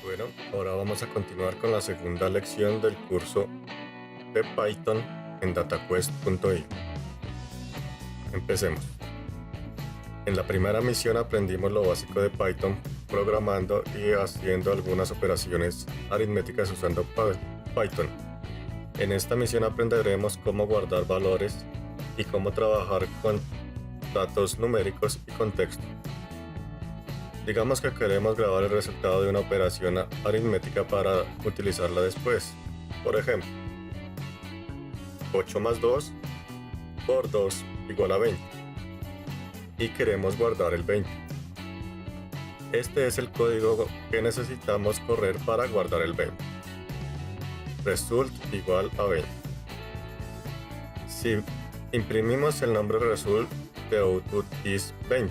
Bueno, ahora vamos a continuar con la segunda lección del curso de Python en dataquest.io. Empecemos. En la primera misión aprendimos lo básico de Python, programando y haciendo algunas operaciones aritméticas usando Python. En esta misión aprenderemos cómo guardar valores y cómo trabajar con datos numéricos y contexto. Digamos que queremos grabar el resultado de una operación aritmética para utilizarla después. Por ejemplo, 8 más 2 por 2 igual a 20. Y queremos guardar el 20. Este es el código que necesitamos correr para guardar el 20. Result igual a 20. Si imprimimos el nombre result, the output is 20.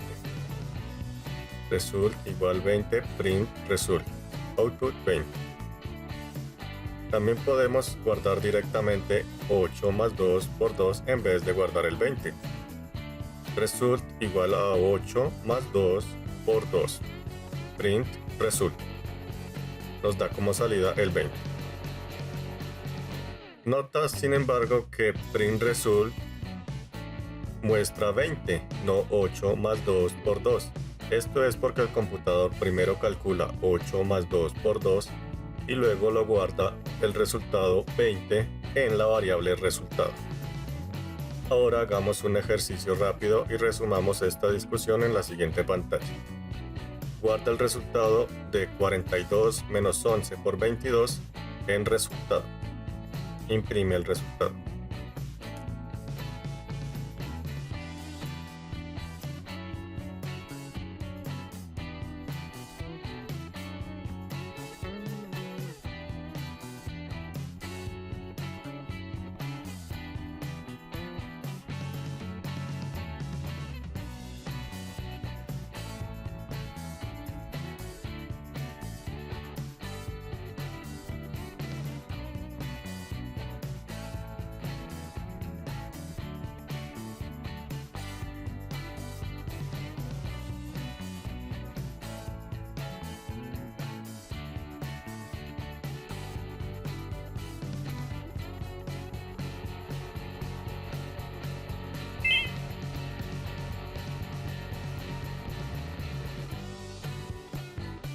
Result igual 20, print result, output 20. También podemos guardar directamente 8 más 2 por 2 en vez de guardar el 20. Result igual a 8 más 2 por 2, print result. Nos da como salida el 20. Nota, sin embargo, que print result muestra 20, no 8 más 2 por 2. Esto es porque el computador primero calcula 8 más 2 por 2 y luego lo guarda el resultado 20 en la variable resultado. Ahora hagamos un ejercicio rápido y resumamos esta discusión en la siguiente pantalla. Guarda el resultado de 42 menos 11 por 22 en resultado. Imprime el resultado.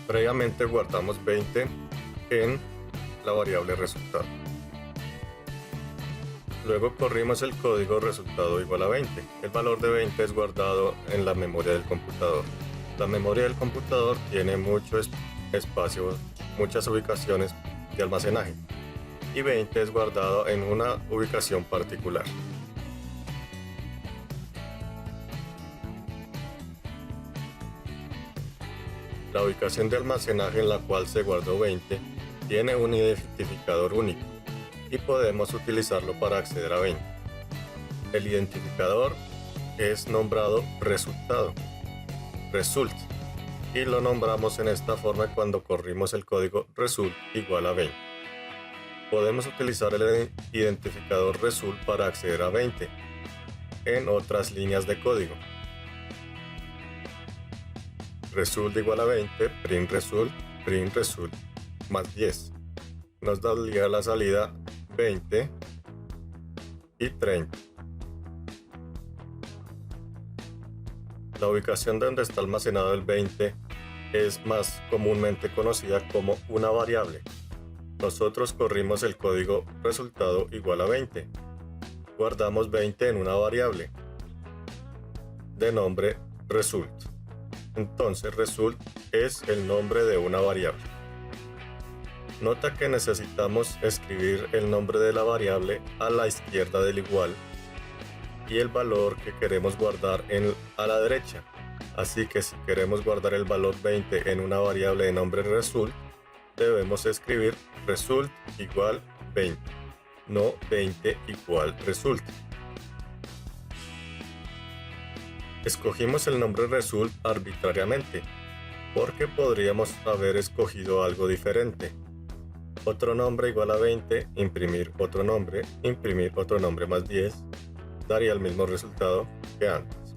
Previamente guardamos 20 en la variable resultado. Luego corrimos el código resultado igual a 20. El valor de 20 es guardado en la memoria del computador. La memoria del computador tiene mucho espacio, muchas ubicaciones de almacenaje, y 20 es guardado en una ubicación particular. La ubicación de almacenaje en la cual se guardó 20 tiene un identificador único y podemos utilizarlo para acceder a 20. El identificador es nombrado resultado, result, y lo nombramos en esta forma cuando corrimos el código result igual a 20. Podemos utilizar el identificador result para acceder a 20 en otras líneas de código. Result igual a 20, print result, más 10. Nos daría la salida 20 y 30. La ubicación donde está almacenado el 20 es más comúnmente conocida como una variable. Nosotros corrimos el código resultado igual a 20. Guardamos 20 en una variable de nombre result. Entonces result es el nombre de una variable. Nota que necesitamos escribir el nombre de la variable a la izquierda del igual y el valor que queremos guardar a la derecha. Así que si queremos guardar el valor 20 en una variable de nombre result, debemos escribir result igual 20, no 20 igual result. Escogimos el nombre result arbitrariamente, porque podríamos haber escogido algo diferente. Otro nombre igual a 20, imprimir otro nombre más 10, daría el mismo resultado que antes.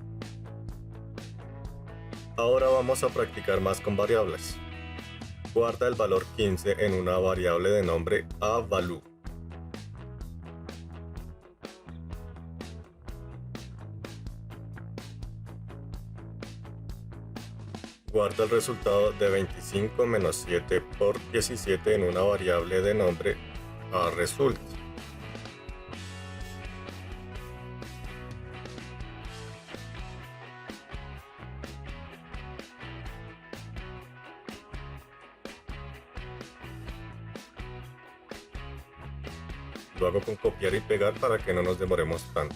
Ahora vamos a practicar más con variables. Guarda el valor 15 en una variable de nombre aValue. Guarda el resultado de 25 menos 7 por 17 en una variable de nombre aResult. Lo hago con copiar y pegar para que no nos demoremos tanto.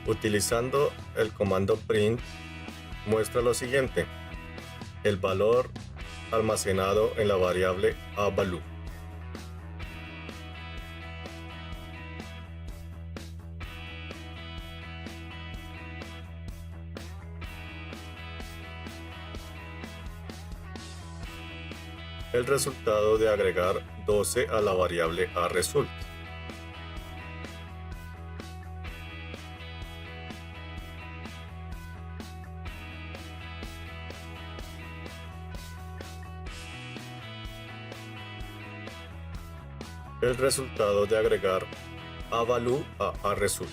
Utilizando el comando print, muestra lo siguiente: el valor almacenado en la variable aValue. El resultado de agregar 12 a la variable aResult. El resultado de agregar aValue a aResult.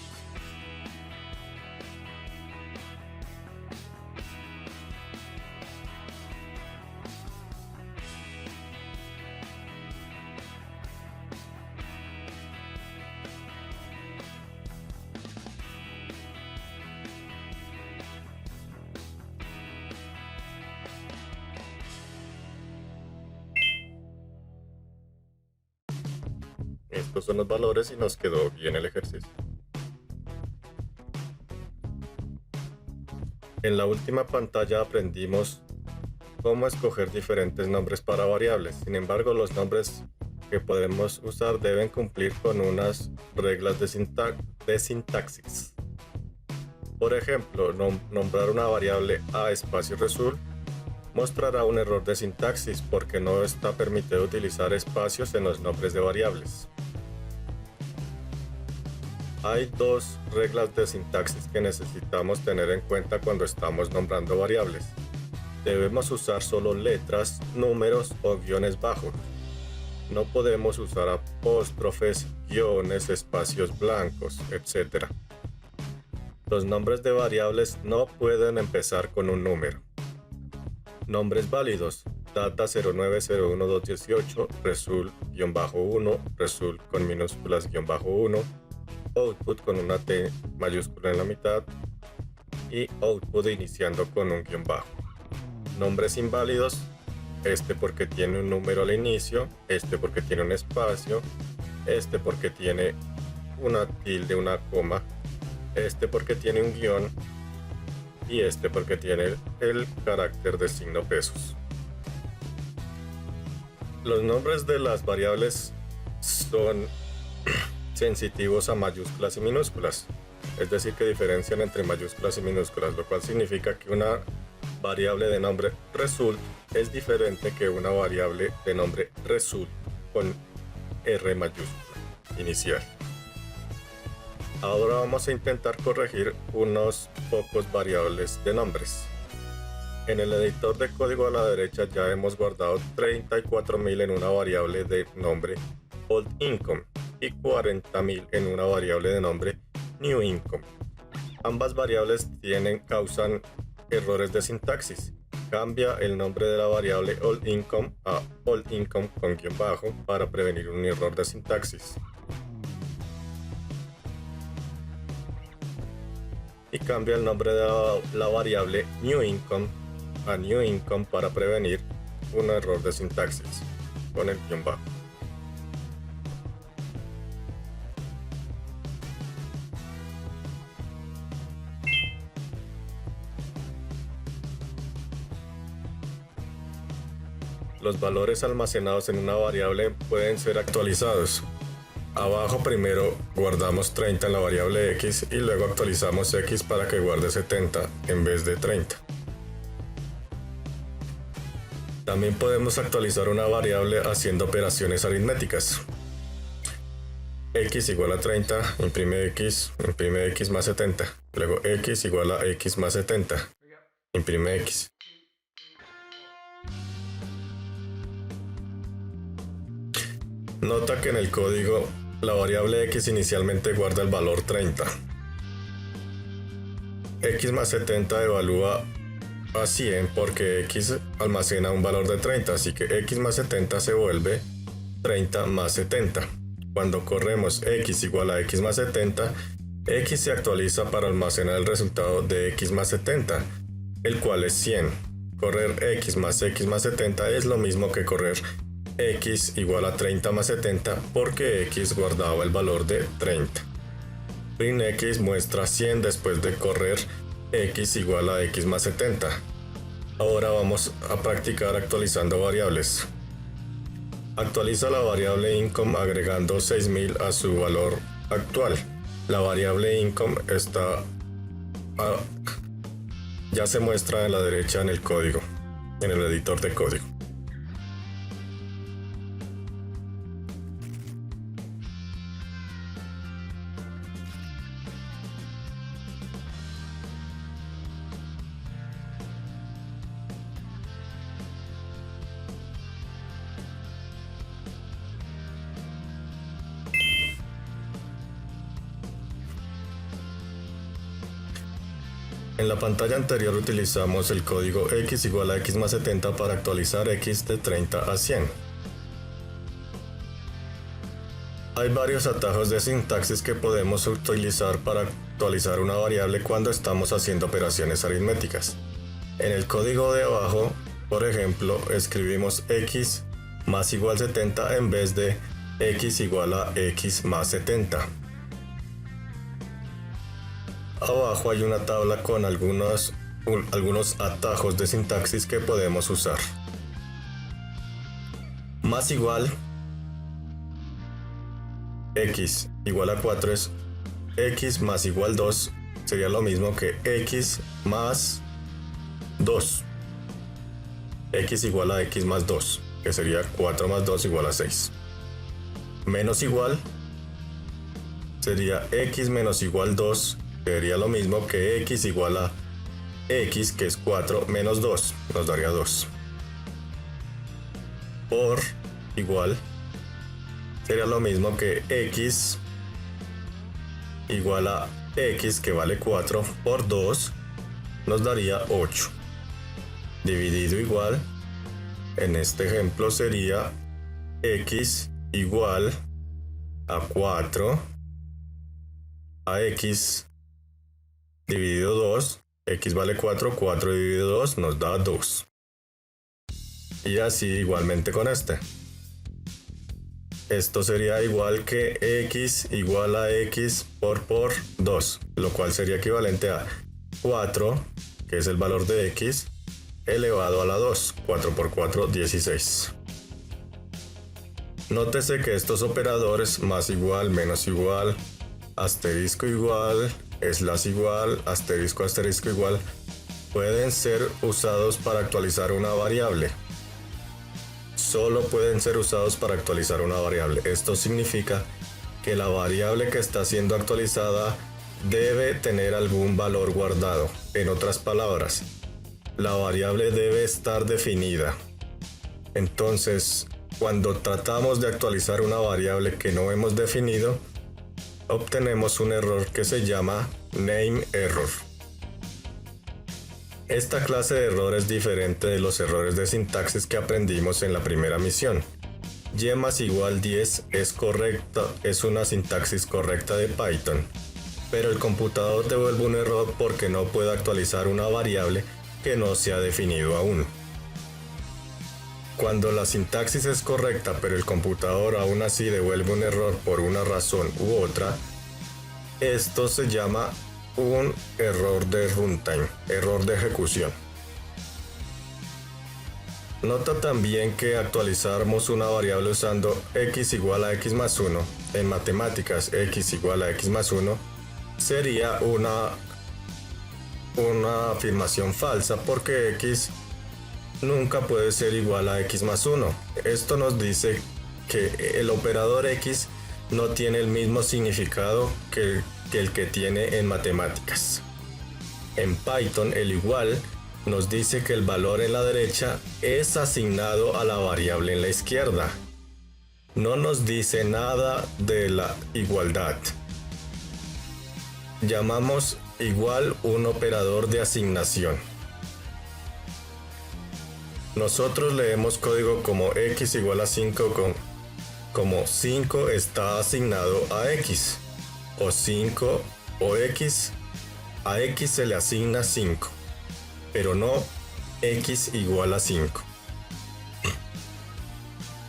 Estos son los valores y nos quedó bien el ejercicio. En la última pantalla aprendimos cómo escoger diferentes nombres para variables. Sin embargo, los nombres que podemos usar deben cumplir con unas reglas de sintaxis. Por ejemplo, nombrar una variable a espacio result mostrará un error de sintaxis porque no está permitido utilizar espacios en los nombres de variables. Hay dos reglas de sintaxis que necesitamos tener en cuenta cuando estamos nombrando variables. Debemos usar solo letras, números o guiones bajos. No podemos usar apóstrofes, guiones, espacios blancos, etc. Los nombres de variables no pueden empezar con un número. Nombres válidos: data 0901-218, result-1, result con minúsculas-1, output con una T mayúscula en la mitad y output iniciando con un guión bajo. Nombres inválidos: este porque tiene un número al inicio, este porque tiene un espacio, este porque tiene una tilde, una coma, este porque tiene un guión y este porque tiene el carácter de signo pesos. Los nombres de las variables son sensitivos a mayúsculas y minúsculas, es decir, que diferencian entre mayúsculas y minúsculas, lo cual significa que una variable de nombre result es diferente que una variable de nombre result con R mayúscula inicial. Ahora vamos a intentar corregir unos pocos variables de nombres. En el editor de código a la derecha ya hemos guardado 34.000 en una variable de nombre Old Income y 40.000 en una variable de nombre New Income. Ambas variables causan errores de sintaxis. Cambia el nombre de la variable Old Income a Old Income con guión bajo para prevenir un error de sintaxis. Y cambia el nombre de la variable New Income a New Income para prevenir un error de sintaxis con el guión bajo. Los valores almacenados en una variable pueden ser actualizados. Abajo primero guardamos 30 en la variable x y luego actualizamos x para que guarde 70 en vez de 30. También podemos actualizar una variable haciendo operaciones aritméticas. X igual a 30, imprime x más 70. Luego x igual a x más 70, imprime x. Nota que en el código la variable x inicialmente guarda el valor 30. X más 70 evalúa a 100 porque x almacena un valor de 30, así que x más 70 se vuelve 30 más 70. Cuando corremos x igual a x más 70, x se actualiza para almacenar el resultado de x más 70, el cual es 100. Correr x más 70 es lo mismo que correr x igual a 30 más 70 porque x guardaba el valor de 30. Print x muestra 100 después de correr x igual a x más 70. Ahora vamos a practicar actualizando variables. Actualiza la variable income agregando 6000 a su valor actual. La variable income ya se muestra a la derecha en el código, en el editor de código. En la pantalla anterior utilizamos el código x igual a x más 70 para actualizar x de 30 a 100. Hay varios atajos de sintaxis que podemos utilizar para actualizar una variable cuando estamos haciendo operaciones aritméticas. En el código de abajo, por ejemplo, escribimos x más igual 70 en vez de x igual a x más 70. Abajo hay una tabla con algunos atajos de sintaxis que podemos usar. Más igual x igual a 4 es x más igual 2, sería lo mismo que x más 2. X igual a x más 2, que sería 4 más 2 igual a 6. Menos igual sería x menos igual 2, sería lo mismo que x igual a x, que es 4 menos 2, nos daría 2. Por igual sería lo mismo que x igual a x, que vale 4, por 2, nos daría 8. Dividido igual, en este ejemplo sería x igual a 4 a x dividido 2, x vale 4, 4 dividido 2 nos da 2. Y así igualmente con este. Esto sería igual que x igual a x por 2, lo cual sería equivalente a 4, que es el valor de x, elevado a la 2. 4 por 4, 16. Nótese que estos operadores, más igual, menos igual, asterisco igual, slash igual, asterisco asterisco igual, pueden ser usados para actualizar una variable. Solo pueden ser usados para actualizar una variable. Esto significa que la variable que está siendo actualizada debe tener algún valor guardado. En otras palabras, la variable debe estar definida. Entonces, cuando tratamos de actualizar una variable que no hemos definido, obtenemos un error que se llama name error. Esta clase de error es diferente de los errores de sintaxis que aprendimos en la primera misión. Y más igual 10 es correcta, es una sintaxis correcta de Python, pero el computador devuelve un error porque no puede actualizar una variable que no se ha definido aún. Cuando la sintaxis es correcta pero el computador aún así devuelve un error por una razón u otra, esto se llama un error de runtime, error de ejecución. Nota también que actualizamos una variable usando x igual a x más 1. En matemáticas, x igual a x más 1 sería una afirmación falsa porque x nunca puede ser igual a x más 1. Esto nos dice que el operador x no tiene el mismo significado que el que tiene en matemáticas. En Python, el igual nos dice que el valor en la derecha es asignado a la variable en la izquierda. No nos dice nada de la igualdad. Llamamos igual un operador de asignación. Nosotros leemos código como x igual a 5 como 5 está asignado a x, o 5 o x, a x se le asigna 5, pero no x igual a 5.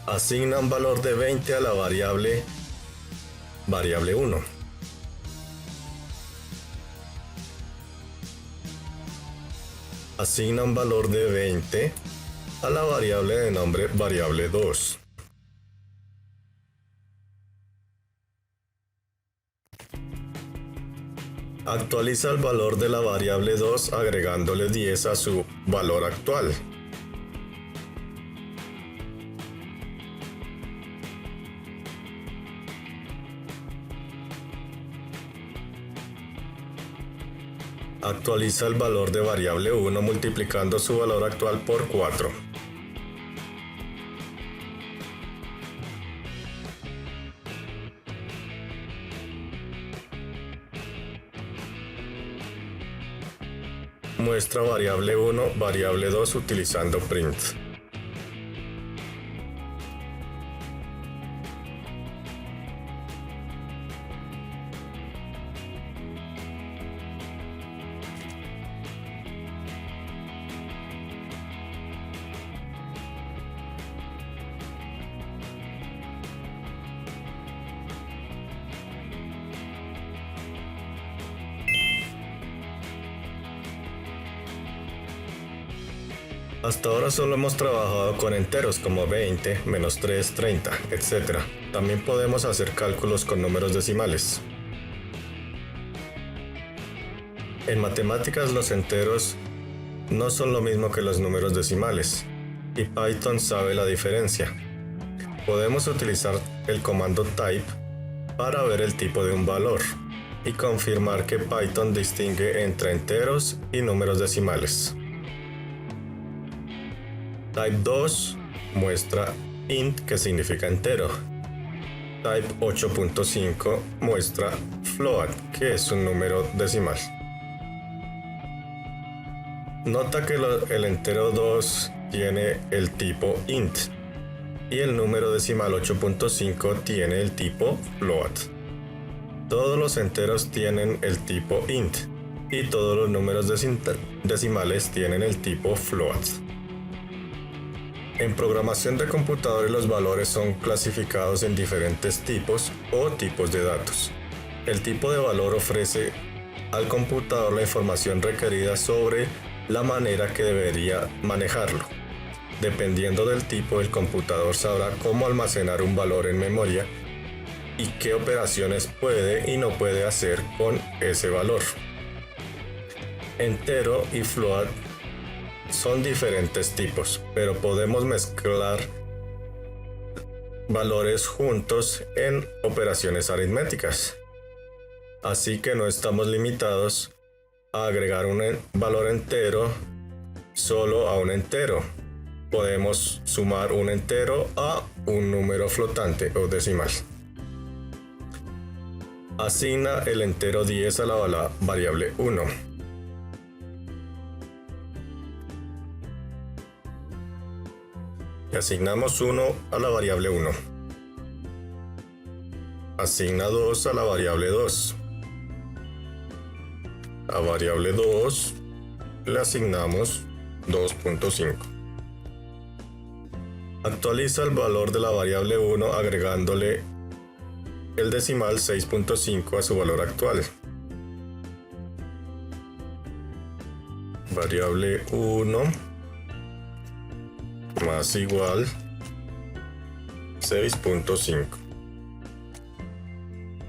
Asigna un valor de 20 a la variable 1. Asigna un valor de 20 a la variable de nombre variable 2. Actualiza el valor de la variable 2 agregándole 10 a su valor actual. Actualiza el valor de variable 1 multiplicando su valor actual por 4. Muestra variable 1, variable 2 utilizando print. Hasta ahora solo hemos trabajado con enteros como 20, menos 3, 30, etc. También podemos hacer cálculos con números decimales. En matemáticas los enteros no son lo mismo que los números decimales, y Python sabe la diferencia. Podemos utilizar el comando type para ver el tipo de un valor y confirmar que Python distingue entre enteros y números decimales. Type 2 muestra int, que significa entero. Type 8.5 muestra float, que es un número decimal. Nota que el entero 2 tiene el tipo int y el número decimal 8.5 tiene el tipo float. Todos los enteros tienen el tipo int y todos los números decimales tienen el tipo float. En programación de computadores los valores son clasificados en diferentes tipos o tipos de datos. El tipo de valor ofrece al computador la información requerida sobre la manera que debería manejarlo. Dependiendo del tipo, el computador sabrá cómo almacenar un valor en memoria y qué operaciones puede y no puede hacer con ese valor. Entero y float son diferentes tipos, pero podemos mezclar valores juntos en operaciones aritméticas. Así que no estamos limitados a agregar un valor entero solo a un entero. Podemos sumar un entero a un número flotante o decimal. Asigna el entero 10 a la variable 1. Y asignamos 1 a la variable 1. Asigna 2 a la variable 2. A variable 2 le asignamos 2.5. Actualiza el valor de la variable 1 agregándole el decimal 6.5 a su valor actual. Variable 1 más igual 6.5.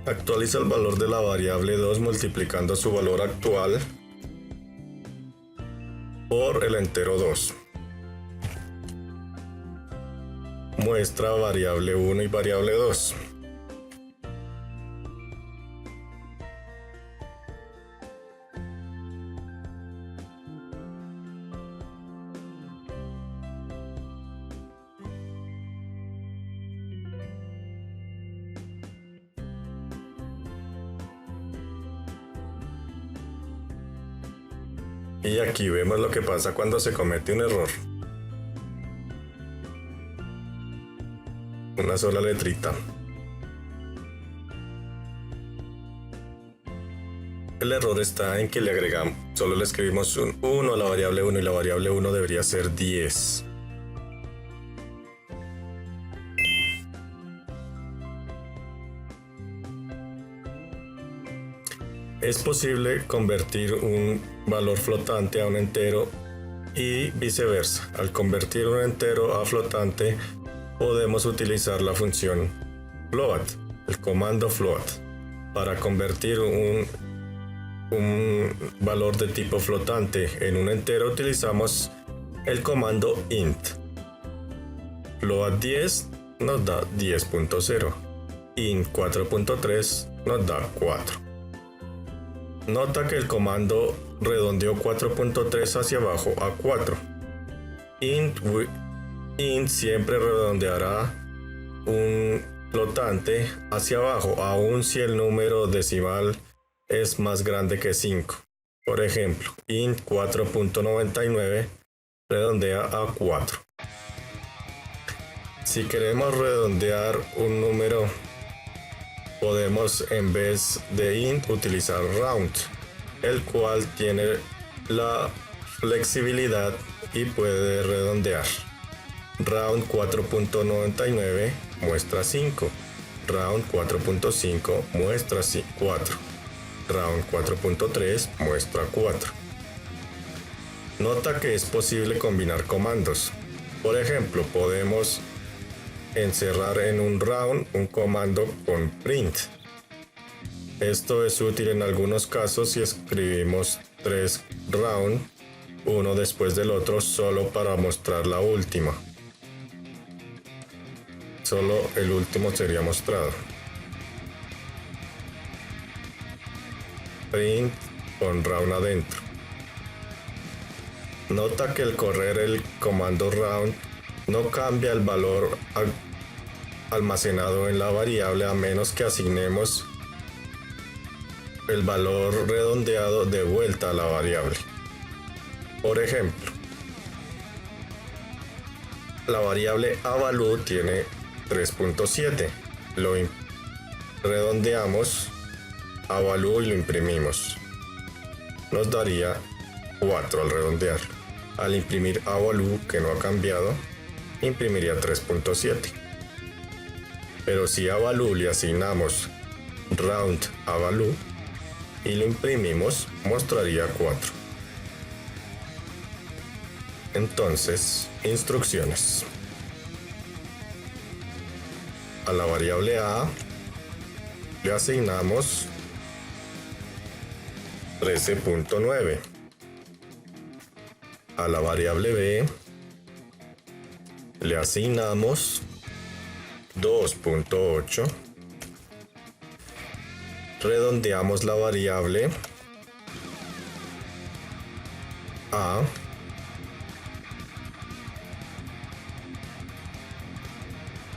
Actualiza el valor de la variable 2 multiplicando su valor actual por el entero 2. Muestra variable 1 y variable 2. Y aquí vemos lo que pasa cuando se comete un error. Una sola letrita. El error está en que le agregamos, solo le escribimos un 1 a la variable 1 y la variable 1 debería ser 10. Es posible convertir un valor flotante a un entero y viceversa. Al convertir un entero a flotante, podemos utilizar la función float, el comando float. Para convertir un valor de tipo flotante en un entero, utilizamos el comando int. Float 10 nos da 10.0. Int 4.3 nos da 4. Nota que el comando redondeó 4.3 hacia abajo a 4. Int siempre redondeará un flotante hacia abajo, aun si el número decimal es más grande que 5. Por ejemplo, int 4.99 redondea a 4. Si queremos redondear un número, podemos en vez de int utilizar round, el cual tiene la flexibilidad y puede redondear. Round 4.99 muestra 5, round 4.5 muestra 4, round 4.3 muestra 4. Nota que es posible combinar comandos. Por ejemplo, podemos encerrar en un round un comando con print. Esto es útil en algunos casos si escribimos 3 round, uno después del otro, solo para mostrar la última. Solo el último sería mostrado. Print con round adentro. Nota que al correr el comando round no cambia el valor almacenado en la variable a menos que asignemos el valor redondeado de vuelta a la variable. Por ejemplo, la variable avalue tiene 3.7. Lo redondeamos a value y lo imprimimos. Nos daría 4 al redondear. Al imprimir a value, que no ha cambiado, imprimiría 3.7. Pero si a value le asignamos round a value y lo imprimimos, mostraría 4. Entonces, instrucciones. A la variable a le asignamos 13.9. A la variable b le asignamos 2.8. Redondeamos la variable a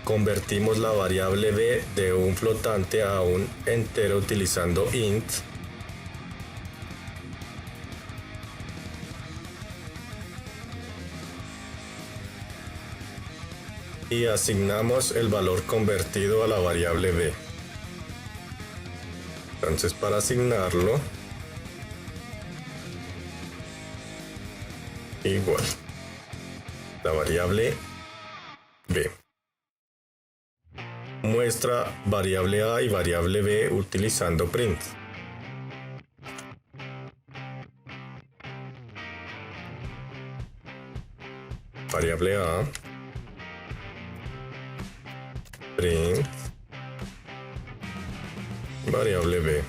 convertimos la variable b de un flotante a un entero utilizando int. Y asignamos el valor convertido a la variable b. Entonces, para asignarlo, igual, la variable b muestra variable a y variable b utilizando print. Variable a print variable b.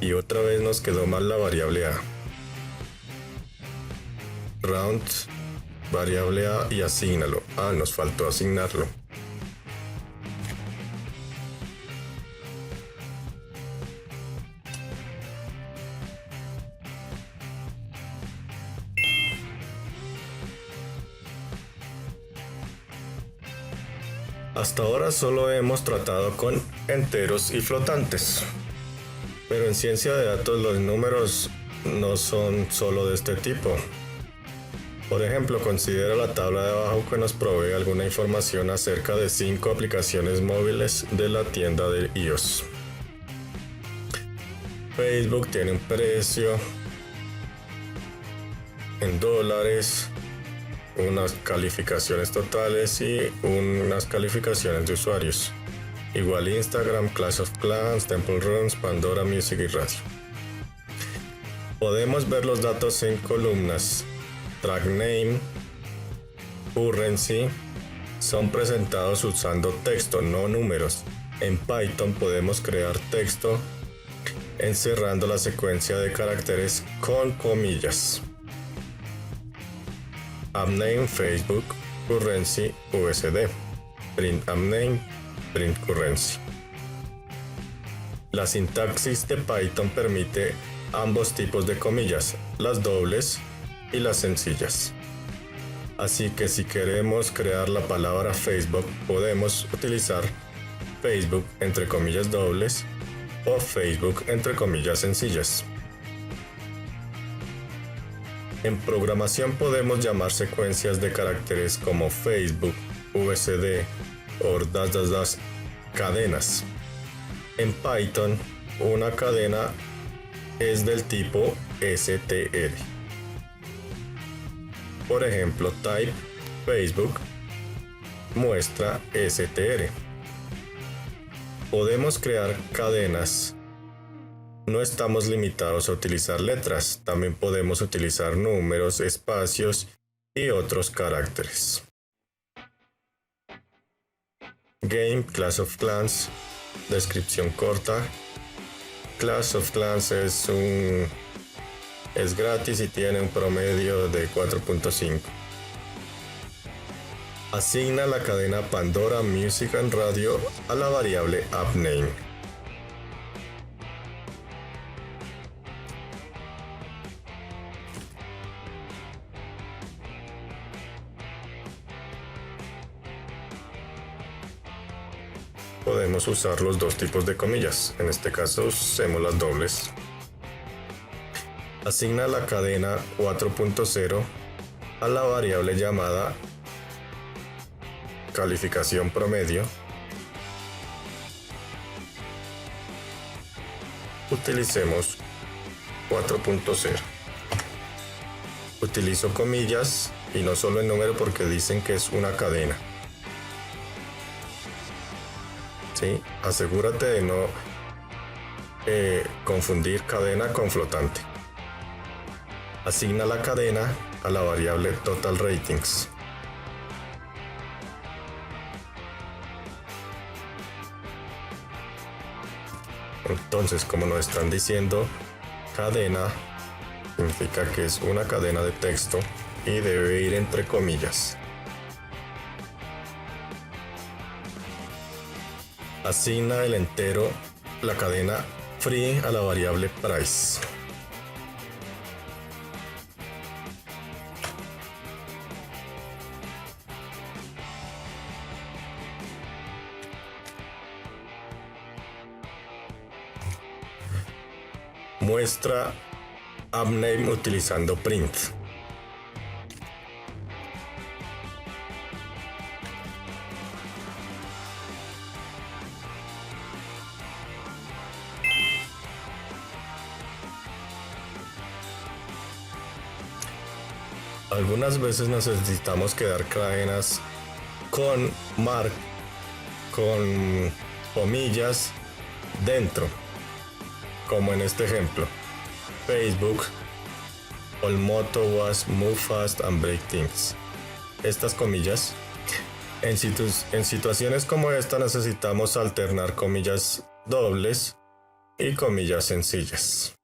Y otra vez nos quedó mal la variable a. Round variable a y asígnalo. Nos faltó asignarlo. Hasta ahora solo hemos tratado con enteros y flotantes. Pero en ciencia de datos los números no son solo de este tipo. Por ejemplo, considera la tabla de abajo que nos provee alguna información acerca de 5 aplicaciones móviles de la tienda de iOS. Facebook tiene un precio en dólares, unas calificaciones totales y unas calificaciones de usuarios. Igual Instagram, Clash of Clans, Temple Run, Pandora Music y Radio. Podemos ver los datos en columnas. Track Name, Currency, son presentados usando texto, no números. En Python podemos crear texto encerrando la secuencia de caracteres con comillas. AppName, Facebook, Currency, USD. Print AppName, Print Currency. La sintaxis de Python permite ambos tipos de comillas, las dobles y las sencillas. Así que si queremos crear la palabra Facebook, podemos utilizar Facebook entre comillas dobles o Facebook entre comillas sencillas. En programación podemos llamar secuencias de caracteres como Facebook, USD o cadenas. En Python, una cadena es del tipo str. Por ejemplo, type Facebook muestra str. Podemos crear cadenas. No estamos limitados a utilizar letras, también podemos utilizar números, espacios y otros caracteres. Game, Clash of Clans, descripción corta. Clash of Clans es gratis y tiene un promedio de 4.5. Asigna la cadena Pandora Music and Radio a la variable AppName. Podemos usar los dos tipos de comillas, en este caso usemos las dobles. Asigna la cadena 4.0 a la variable llamada calificación promedio. Utilicemos 4.0. Utilizo comillas y no solo el número porque dicen que es una cadena. ¿Sí? Asegúrate de no confundir cadena con flotante. Asigna la cadena a la variable Total Ratings. Entonces, como nos están diciendo, cadena significa que es una cadena de texto y debe ir entre comillas. Asigna el entero, la cadena free a la variable price. Muestra AppName utilizando print. Algunas veces necesitamos crear cadenas con comillas dentro, como en este ejemplo. Facebook, all motto was move fast and break things. Estas comillas, en situaciones como esta necesitamos alternar comillas dobles y comillas sencillas.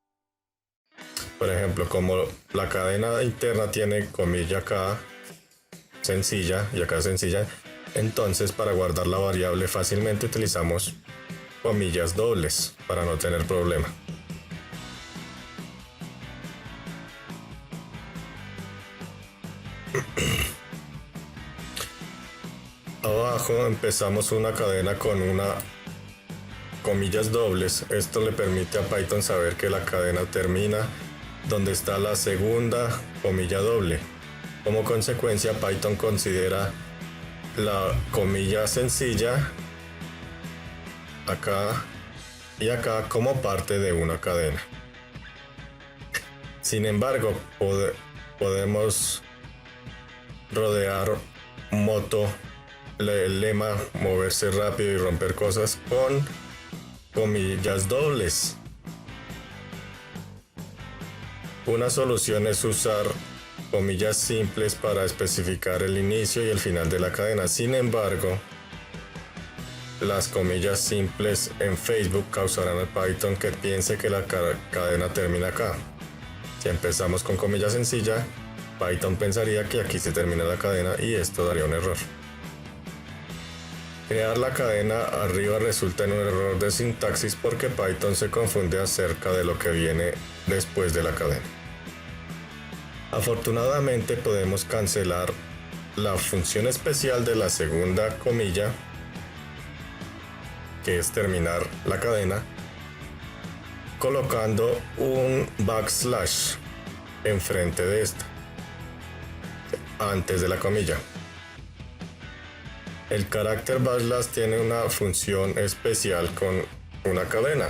Por ejemplo, como la cadena interna tiene comilla acá sencilla y acá sencilla, entonces para guardar la variable fácilmente utilizamos comillas dobles para no tener problema. Abajo empezamos una cadena con una comillas dobles. Esto le permite a Python saber que la cadena termina donde está la segunda comilla doble. Como consecuencia, Python considera la comilla sencilla acá y acá como parte de una cadena. Sin embargo, podemos rodear moto, el lema moverse rápido y romper cosas, con comillas dobles. Una solución es usar comillas simples para especificar el inicio y el final de la cadena. Sin embargo, las comillas simples en Facebook causarán al Python que piense que la cadena termina acá. Si empezamos con comilla sencilla, Python pensaría que aquí se termina la cadena y esto daría un error. Crear la cadena arriba resulta en un error de sintaxis porque Python se confunde acerca de lo que viene después de la cadena. Afortunadamente podemos cancelar la función especial de la segunda comilla, que es terminar la cadena, colocando un backslash enfrente de esta, antes de la comilla. El carácter backslash tiene una función especial con una cadena.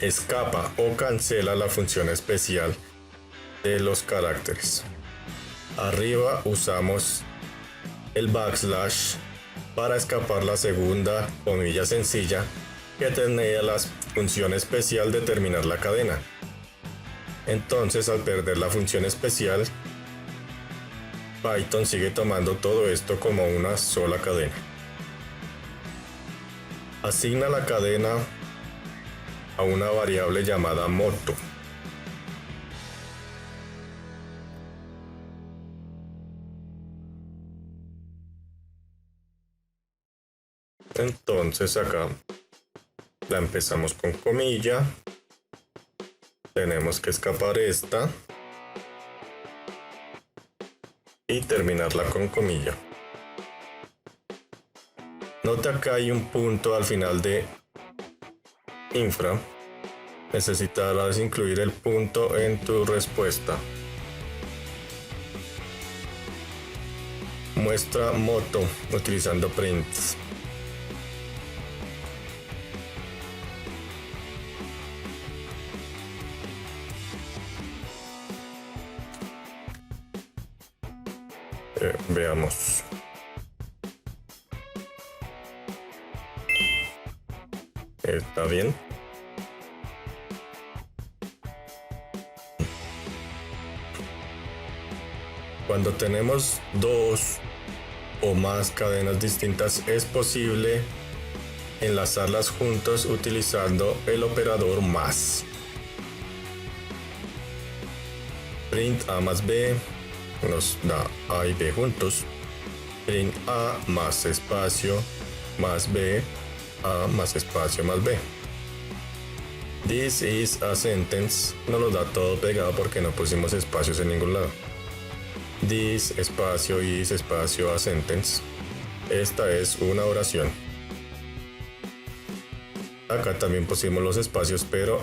Escapa o cancela la función especial de los caracteres. Arriba usamos el backslash para escapar la segunda comilla sencilla que tenía la función especial de terminar la cadena. Entonces, al perder la función especial, Python sigue tomando todo esto como una sola cadena. Asigna la cadena a una variable llamada moto. Entonces acá la empezamos con comilla, tenemos que escapar esta y terminarla con comilla. Nota que hay un punto al final de infra. Necesitarás incluir el punto en tu respuesta. Muestra moto utilizando prints. Veamos. ¿Está bien? Cuando tenemos dos o más cadenas distintas, es posible enlazarlas juntos utilizando el operador más. Print A más B nos da A y B juntos. Print A más espacio más B, A más espacio más B. This is a sentence nos lo da todo pegado porque no pusimos espacios en ningún lado. This espacio is espacio a sentence. Esta es una oración. Acá también pusimos los espacios, pero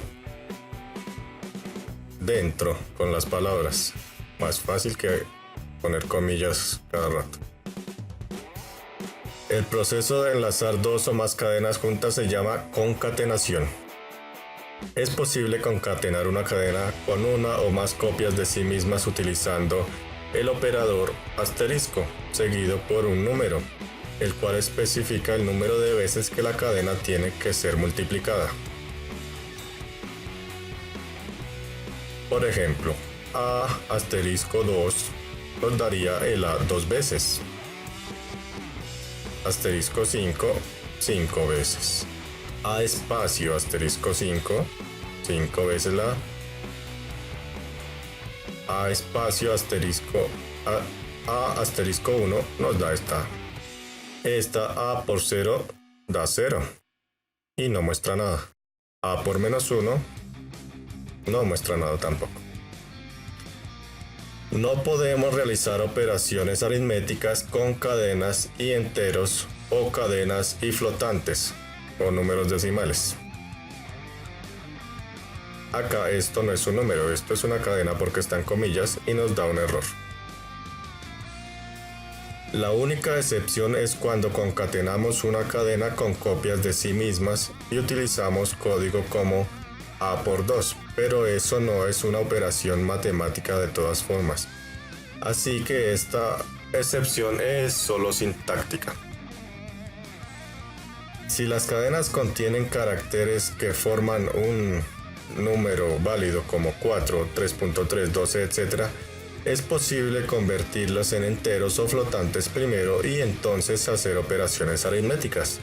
dentro con las palabras. Más fácil que poner comillas cada rato. El proceso de enlazar dos o más cadenas juntas se llama concatenación. Es posible concatenar una cadena con una o más copias de sí mismas utilizando el operador asterisco seguido por un número, el cual especifica el número de veces que la cadena tiene que ser multiplicada. Por ejemplo, A asterisco 2 nos daría el A dos veces. Asterisco 5, 5 veces. A espacio asterisco 5, 5 veces la A espacio asterisco A asterisco 1 nos da esta. Esta A por 0 da 0 y no muestra nada. A por menos 1 no muestra nada tampoco. No podemos realizar operaciones aritméticas con cadenas y enteros o cadenas y flotantes. o números decimales. Acá esto no es un número, esto es una cadena porque está en comillas y nos da un error. La única excepción es cuando concatenamos una cadena con copias de sí mismas y utilizamos código como A por 2, pero eso no es una operación matemática de todas formas. Así que esta excepción es solo sintáctica. Si las cadenas contienen caracteres que forman un número válido como 4, 3.3, 12, etc., es posible convertirlos en enteros o flotantes primero y entonces hacer operaciones aritméticas.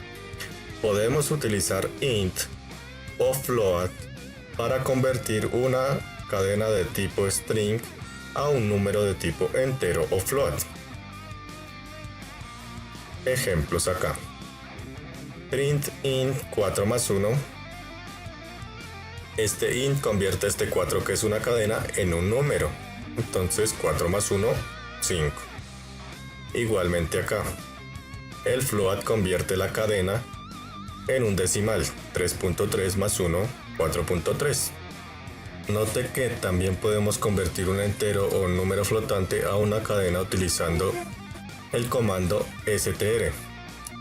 Podemos utilizar int o float para convertir una cadena de tipo string a un número de tipo entero o float. Ejemplos acá. Print int 4 más 1. Este int convierte este 4, que es una cadena, en un número. Entonces 4 más 1, 5. Igualmente acá. El float convierte la cadena en un decimal. 3.3 más 1, 4.3. Note que también podemos convertir un entero o un número flotante a una cadena utilizando el comando str.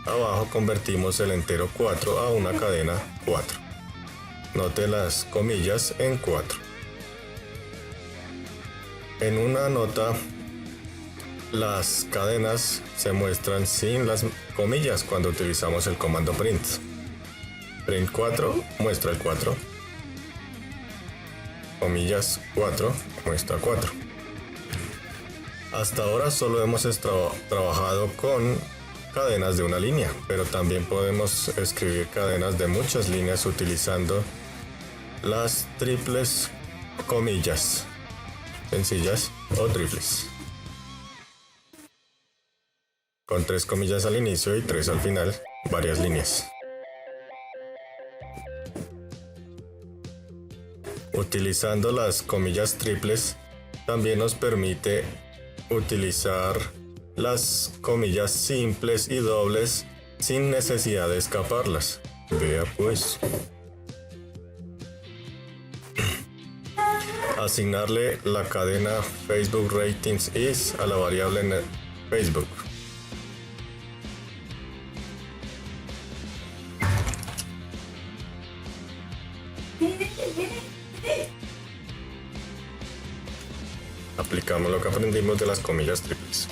Abajo convertimos el entero 4 a una cadena 4. Note las comillas en 4. En una nota, las cadenas se muestran sin las comillas cuando utilizamos el comando print. Print 4 muestra el 4. Comillas 4 muestra 4. Hasta ahora solo hemos trabajado con cadenas de una línea, pero también podemos escribir cadenas de muchas líneas utilizando las triples comillas, sencillas o triples, con 3 comillas al inicio y 3 al final, varias líneas. Utilizando las comillas triples también nos permite utilizar las comillas simples y dobles sin necesidad de escaparlas. Vea pues. Asignarle la cadena Facebook Ratings is a la variable Facebook. Aplicamos lo que aprendimos de las comillas triples.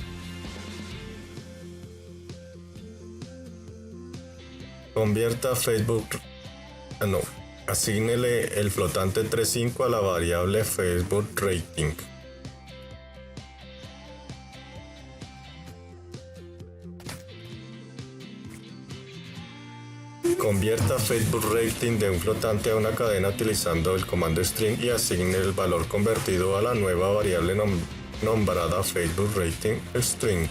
Convierta Asígnele el flotante 3.5 a la variable Facebook Rating. Convierta Facebook Rating de un flotante a una cadena utilizando el comando string y asigne el valor convertido a la nueva variable nombrada Facebook Rating String.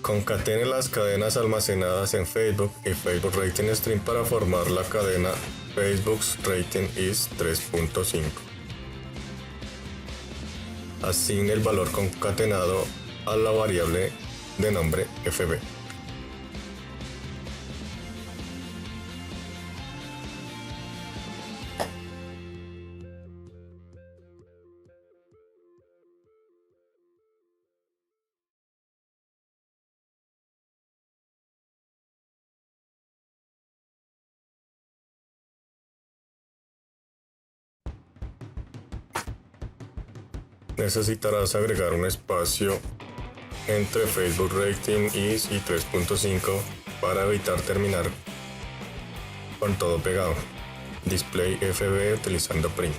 Concatene las cadenas almacenadas en Facebook y Facebook Rating String para formar la cadena Facebook's Rating is 3.5. Asigne el valor concatenado a la variable de nombre FB. Necesitarás agregar un espacio entre Facebook Rating is y 3.5 para evitar terminar con todo pegado. Display FB utilizando print.